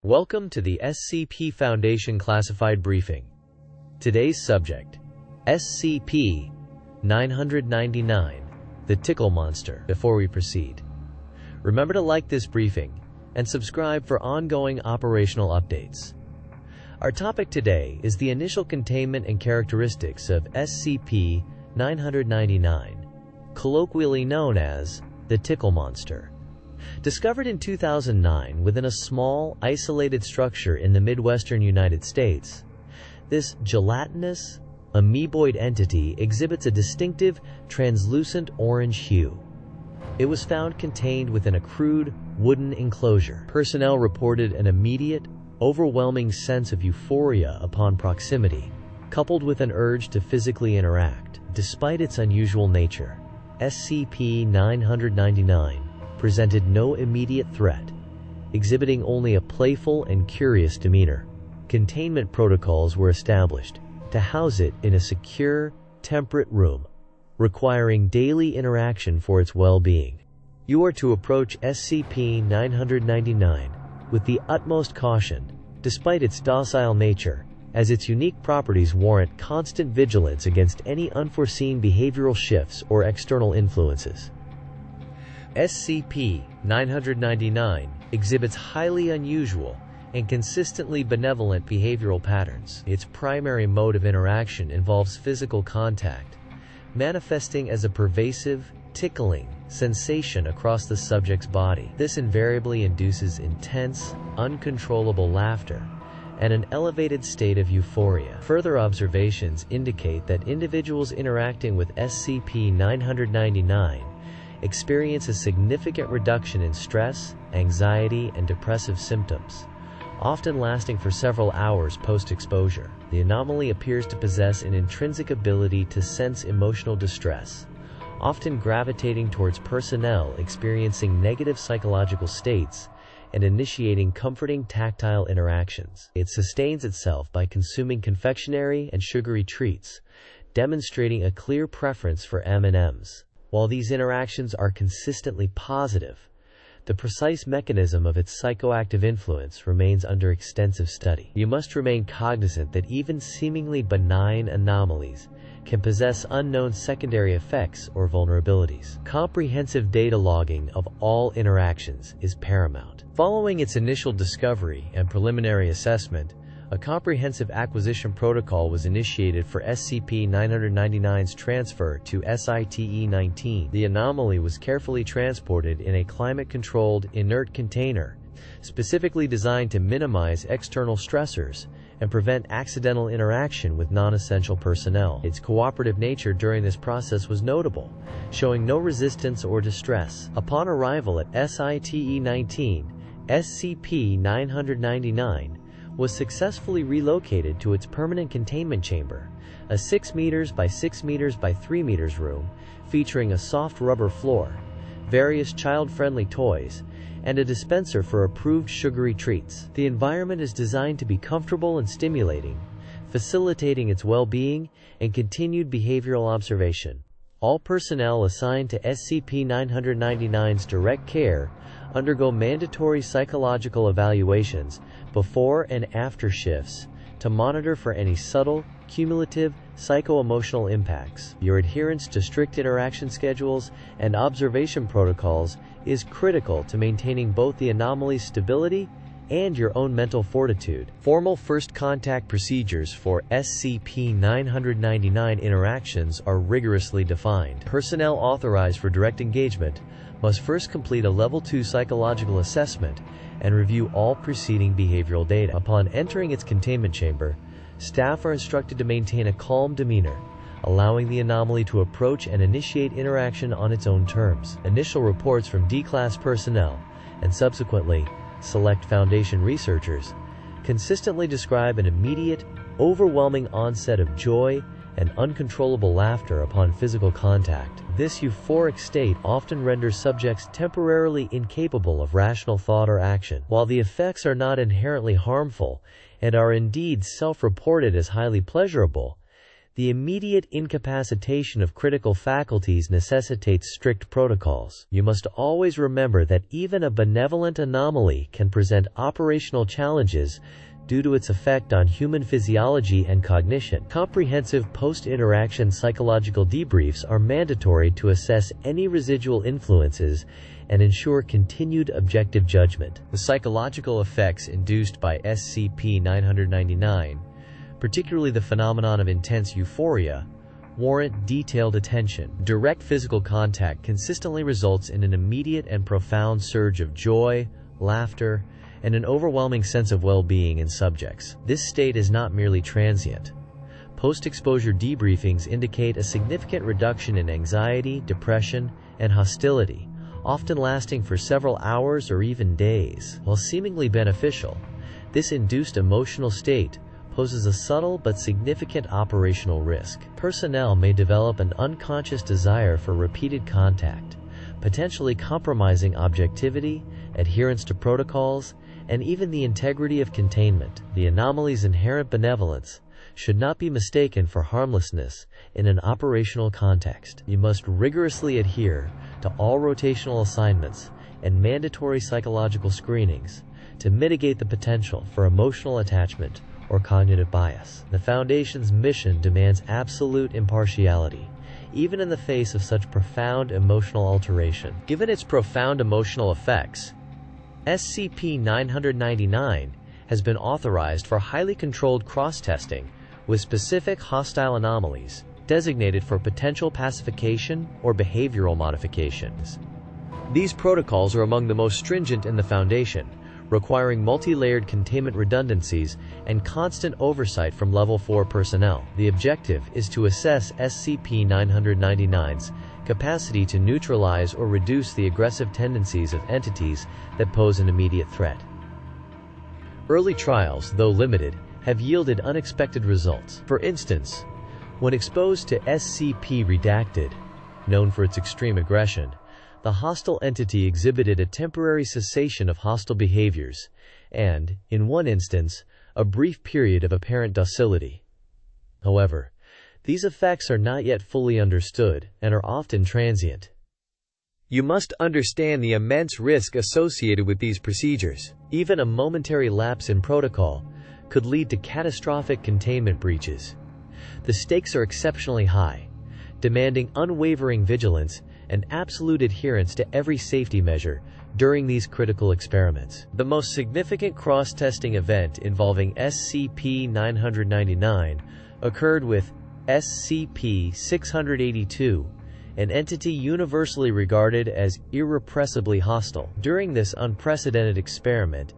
Welcome to the SCP Foundation Classified Briefing. Today's subject, SCP-999, the Tickle Monster. Before we proceed, remember to like this briefing and subscribe for ongoing operational updates. Our topic today is the initial containment and characteristics of SCP-999, colloquially known as the Tickle Monster. Discovered in 2009 within a small, isolated structure in the Midwestern United States, this gelatinous, amoeboid entity exhibits a distinctive, translucent orange hue. It was found contained within a crude, wooden enclosure. Personnel reported an immediate, overwhelming sense of euphoria upon proximity, coupled with an urge to physically interact. Despite its unusual nature, SCP-999 presented no immediate threat, exhibiting only a playful and curious demeanor. Containment protocols were established to house it in a secure, temperate room, requiring daily interaction for its well-being. You are to approach SCP-999 with the utmost caution, despite its docile nature, as its unique properties warrant constant vigilance against any unforeseen behavioral shifts or external influences. SCP-999 exhibits highly unusual and consistently benevolent behavioral patterns. Its primary mode of interaction involves physical contact, manifesting as a pervasive, tickling sensation across the subject's body. This invariably induces intense, uncontrollable laughter and an elevated state of euphoria. Further observations indicate that individuals interacting with SCP-999 experience a significant reduction in stress, anxiety, and depressive symptoms, often lasting for several hours post-exposure. The anomaly appears to possess an intrinsic ability to sense emotional distress, often gravitating towards personnel experiencing negative psychological states and initiating comforting tactile interactions. It sustains itself by consuming confectionery and sugary treats, demonstrating a clear preference for M&Ms. While these interactions are consistently positive, the precise mechanism of its psychoactive influence remains under extensive study. You must remain cognizant that even seemingly benign anomalies can possess unknown secondary effects or vulnerabilities. Comprehensive data logging of all interactions is paramount. Following its initial discovery and preliminary assessment, a comprehensive acquisition protocol was initiated for SCP-999's transfer to Site-19. The anomaly was carefully transported in a climate-controlled, inert container, specifically designed to minimize external stressors and prevent accidental interaction with non-essential personnel. Its cooperative nature during this process was notable, showing no resistance or distress. Upon arrival at Site-19, SCP-999 was successfully relocated to its permanent containment chamber, a 6 meters by 6 meters by 3 meters room featuring a soft rubber floor, various child-friendly toys, and a dispenser for approved sugary treats. The environment is designed to be comfortable and stimulating, facilitating its well-being and continued behavioral observation. All personnel assigned to SCP-999's direct care undergo mandatory psychological evaluations before and after shifts to monitor for any subtle, cumulative, psycho-emotional impacts. Your adherence to strict interaction schedules and observation protocols is critical to maintaining both the anomaly's stability and your own mental fortitude. Formal first contact procedures for SCP-999 interactions are rigorously defined. Personnel authorized for direct engagement must first complete a Level 2 psychological assessment and review all preceding behavioral data. Upon entering its containment chamber, staff are instructed to maintain a calm demeanor, allowing the anomaly to approach and initiate interaction on its own terms. Initial reports from D-Class personnel, and subsequently, select Foundation researchers, consistently describe an immediate, overwhelming onset of joy and uncontrollable laughter upon physical contact. This euphoric state often renders subjects temporarily incapable of rational thought or action. While the effects are not inherently harmful and are indeed self-reported as highly pleasurable, The immediate incapacitation of critical faculties necessitates strict protocols. You must always remember that even a benevolent anomaly can present operational challenges due to its effect on human physiology and cognition. Comprehensive post-interaction psychological debriefs are mandatory to assess any residual influences and ensure continued objective judgment. The psychological effects induced by SCP-999, particularly the phenomenon of intense euphoria, warrant detailed attention. Direct physical contact consistently results in an immediate and profound surge of joy, laughter, and an overwhelming sense of well-being in subjects. This state is not merely transient. Post-exposure debriefings indicate a significant reduction in anxiety, depression, and hostility, often lasting for several hours or even days. While seemingly beneficial, this induced emotional state poses a subtle but significant operational risk. Personnel may develop an unconscious desire for repeated contact, potentially compromising objectivity, adherence to protocols, and even the integrity of containment. The anomaly's inherent benevolence should not be mistaken for harmlessness in an operational context. You must rigorously adhere to all rotational assignments and mandatory psychological screenings to mitigate the potential for emotional attachment or cognitive bias. The Foundation's mission demands absolute impartiality, even in the face of such profound emotional alteration. Given its profound emotional effects, SCP-999 has been authorized for highly controlled cross-testing with specific hostile anomalies designated for potential pacification or behavioral modifications. These protocols are among the most stringent in the Foundation, requiring multi-layered containment redundancies and constant oversight from Level 4 personnel. The objective is to assess SCP-999's capacity to neutralize or reduce the aggressive tendencies of entities that pose an immediate threat. Early trials, though limited, have yielded unexpected results. For instance, when exposed to SCP-redacted, known for its extreme aggression, the hostile entity exhibited a temporary cessation of hostile behaviors and, in one instance, a brief period of apparent docility. However, these effects are not yet fully understood and are often transient. You must understand the immense risk associated with these procedures. Even a momentary lapse in protocol could lead to catastrophic containment breaches. The stakes are exceptionally high, demanding unwavering vigilance and absolute adherence to every safety measure during these critical experiments. The most significant cross-testing event involving SCP-999 occurred with SCP-682, an entity universally regarded as irrepressibly hostile. During this unprecedented experiment,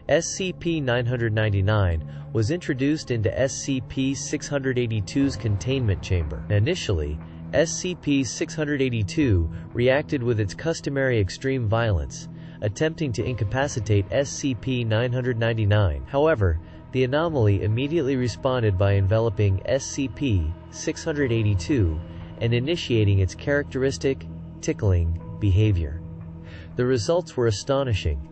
SCP-999 was introduced into SCP-682's containment chamber. Initially, SCP-682 reacted with its customary extreme violence, attempting to incapacitate SCP-999. However, the anomaly immediately responded by enveloping SCP-682 and initiating its characteristic, tickling behavior. The results were astonishing.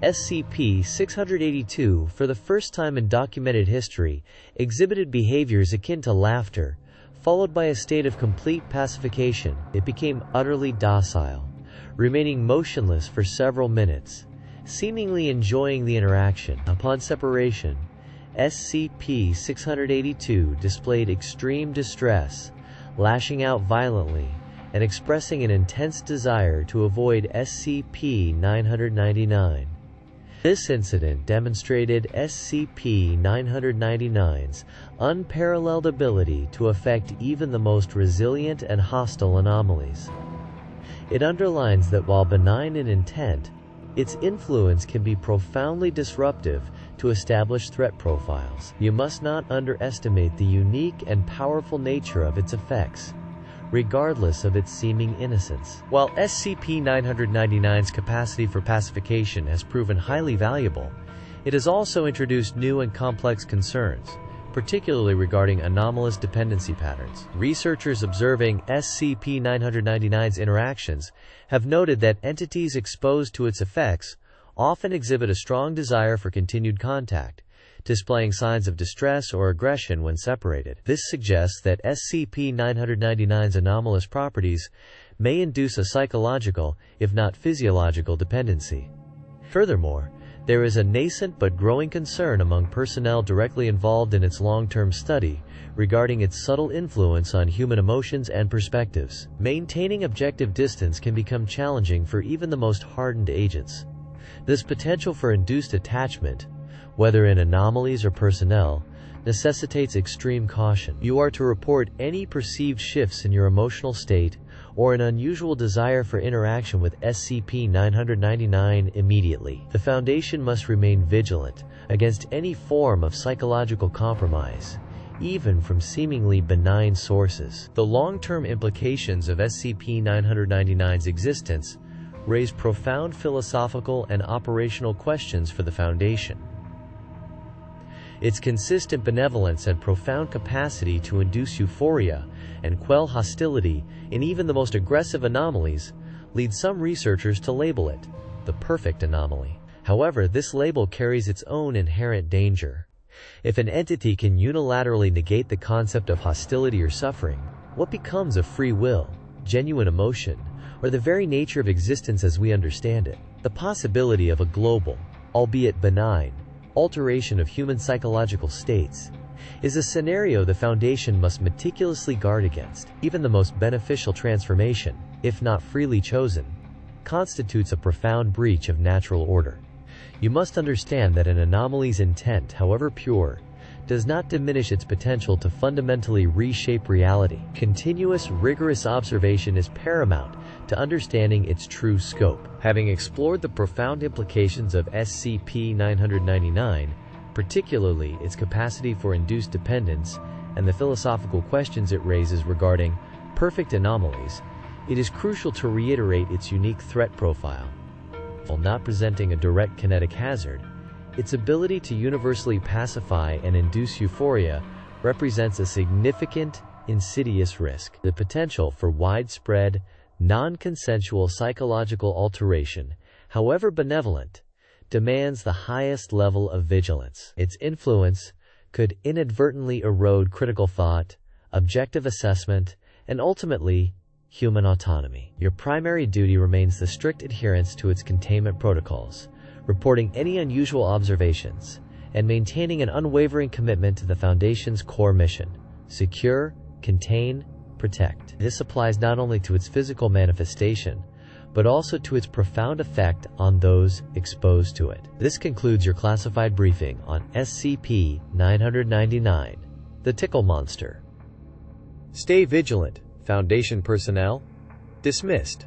SCP-682, for the first time in documented history, exhibited behaviors akin to laughter, followed by a state of complete pacification. It became utterly docile, remaining motionless for several minutes, seemingly enjoying the interaction. Upon separation, SCP-682 displayed extreme distress, lashing out violently and expressing an intense desire to avoid SCP-999. This incident demonstrated SCP-999's unparalleled ability to affect even the most resilient and hostile anomalies. It underlines that while benign in intent, its influence can be profoundly disruptive to established threat profiles. You must not underestimate the unique and powerful nature of its effects, regardless of its seeming innocence. While SCP-999's capacity for pacification has proven highly valuable, it has also introduced new and complex concerns, particularly regarding anomalous dependency patterns. Researchers observing SCP-999's interactions have noted that entities exposed to its effects often exhibit a strong desire for continued contact, displaying signs of distress or aggression when separated. This suggests that SCP-999's anomalous properties may induce a psychological, if not physiological, dependency. Furthermore, there is a nascent but growing concern among personnel directly involved in its long-term study regarding its subtle influence on human emotions and perspectives. Maintaining objective distance can become challenging for even the most hardened agents. This potential for induced attachment, whether in anomalies or personnel, necessitates extreme caution. You are to report any perceived shifts in your emotional state or an unusual desire for interaction with SCP-999 immediately. The Foundation must remain vigilant against any form of psychological compromise, even from seemingly benign sources. The long-term implications of SCP-999's existence raise profound philosophical and operational questions for the Foundation. Its consistent benevolence and profound capacity to induce euphoria and quell hostility in even the most aggressive anomalies lead some researchers to label it the perfect anomaly. However, this label carries its own inherent danger. If an entity can unilaterally negate the concept of hostility or suffering, what becomes of free will, genuine emotion, or the very nature of existence as we understand it? The possibility of a global, albeit benign, alteration of human psychological states is a scenario the Foundation must meticulously guard against. Even the most beneficial transformation, if not freely chosen, constitutes a profound breach of natural order. You must understand that an anomaly's intent, however pure, does not diminish its potential to fundamentally reshape reality. Continuous, rigorous observation is paramount to understanding its true scope. Having explored the profound implications of SCP-999, particularly its capacity for induced dependence and the philosophical questions it raises regarding perfect anomalies, it is crucial to reiterate its unique threat profile. While not presenting a direct kinetic hazard, its ability to universally pacify and induce euphoria represents a significant, insidious risk. The potential for widespread, non-consensual psychological alteration, however benevolent, demands the highest level of vigilance. Its influence could inadvertently erode critical thought, objective assessment, and ultimately, human autonomy. Your primary duty remains the strict adherence to its containment protocols, reporting any unusual observations, and maintaining an unwavering commitment to the Foundation's core mission: secure, contain, protect. This applies not only to its physical manifestation, but also to its profound effect on those exposed to it. This concludes your classified briefing on SCP-999, the Tickle Monster. Stay vigilant, Foundation personnel. Dismissed.